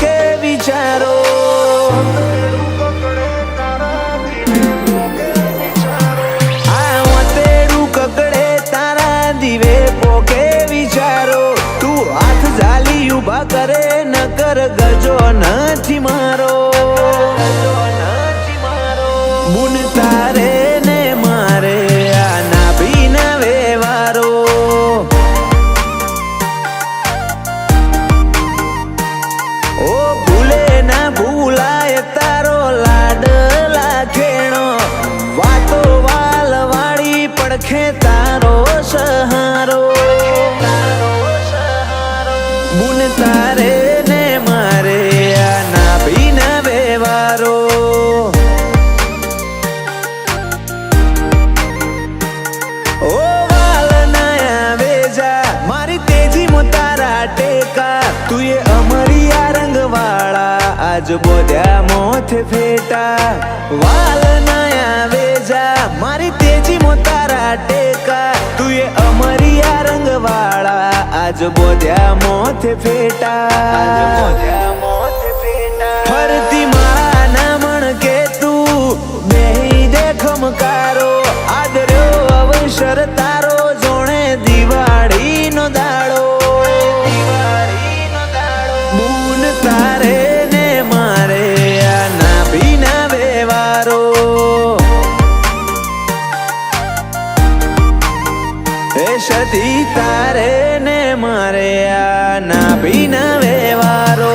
પોકે વિચારો આ તેડું કકડે તારા દીવે પોકે વિચારો તું હાથ ઝાલી ઉભા કરે ન કર ગજો નથી મારો મુન તારે ને મારે આ નાભીના વ્યવહારો ઓ ભૂલે ના ભૂલાય તારો લાડલા ખેણો વાતો વાલ વાળી પડખે તારો સહારો મુન તારે ને મારે આ નાભીના વ્યવહારો ઓ વાલ નયા વેજા મારી તેજી મો તારા ટેકા તું એ અમરિયા રંગવાળા આજ બોધ્યા મોથે ફેટા વાલ નયા વેજા મારી તેજી મો તારા ટેકા તું એ અમરિયા રંગવાળા આજ બોધ્યા મોથે ફેટા ફરતી માળા ના મણ કે તું બેહી દે ખમકારો આદર્યો અવસર તારો જોણે દિવાળીનો દાડો મૂન તારે ને મારે આ નાભીના વ્યવહારો એ સતી તારે ને મારે આ નાભીના વ્યવહારો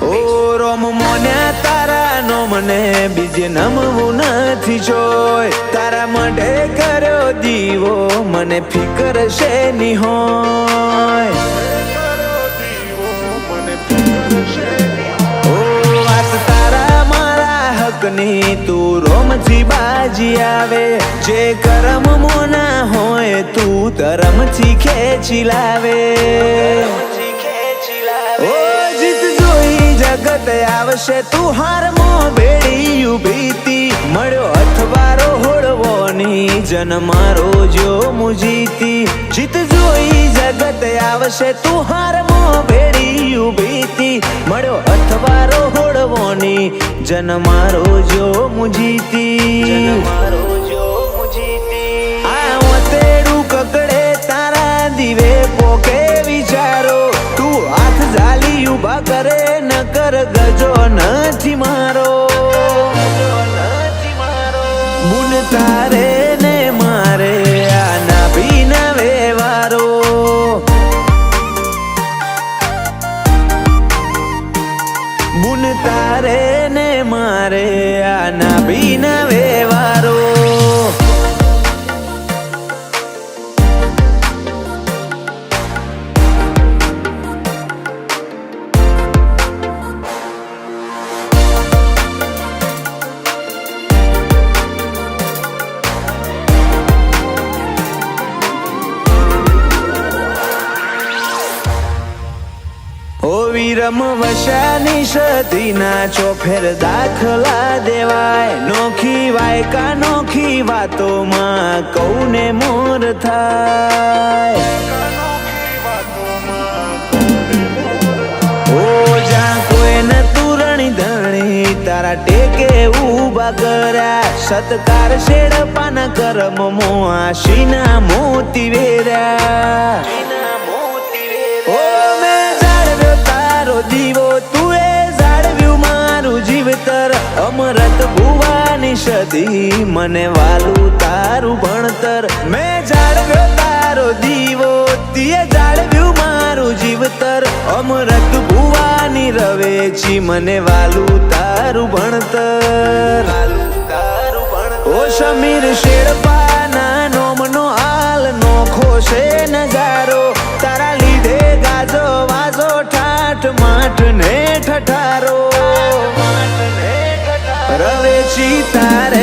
ઓ રોમ મોન્યા તારા નો મને બીજે નમવું નથી જોય તારા મઢે કર્યો દીવો મને ફિકર છે ની હોય ઓ વાત તારા મારા હકની તું રોમથી બાજી આવે જે કરમ મોના હોય તું ધરમથી ખેંચી લાવે ઓ જીત જોઈ જગત આવશે તું હારમો બેડી ઉભીતી મળ્યો અથવારો હોળવોની જન મારો જો મુજીતી જીત જોઈ જગત આવશે તું હારમો બેડી ઉભીતી મળ્યો અથવારો હોળવોની જન મારો જો મુજીતી આ તેડું કકડે તારા દીવે પોકે વિચારો તું હાથ ઝાલી ઉભા કરે ન કર ગજો નથી મારો મુન તારે ને મારે આ નાભીના વ્યવહારો મુન તારે ને મારે આ નાભીના વ્યવહારો વિરમ વશાની સતીના ચોફેર દાખલા દેવાય નોખી વાયકા નોખી વાતોમાં કૌને મોર થાય ઓ જ્યાં કોઈને તુરણી ધણી તારા ટેકે ઉભા કર્યા સત્કાર શેડપાના કરમ મો આશીના મોતી વેર્યા દીવો તું એ જાળવ્યું મારું જીવતર અમરત ભુવાની સદી મને વાલું તારું ભણતર મેં જાળવ્યો તારો દીવો તીએ જાળવ્યું મારું જીવતર અમરત ભુવાની રવેચી મને વાલું તારું ભણતર ઓ સમીર શેડપાના નોમનો હાલ નોખો છે નજારો તારા લીધે ગાજો વાજો ઠાઠ માઠ ને ઠઠારો રવેચી તારે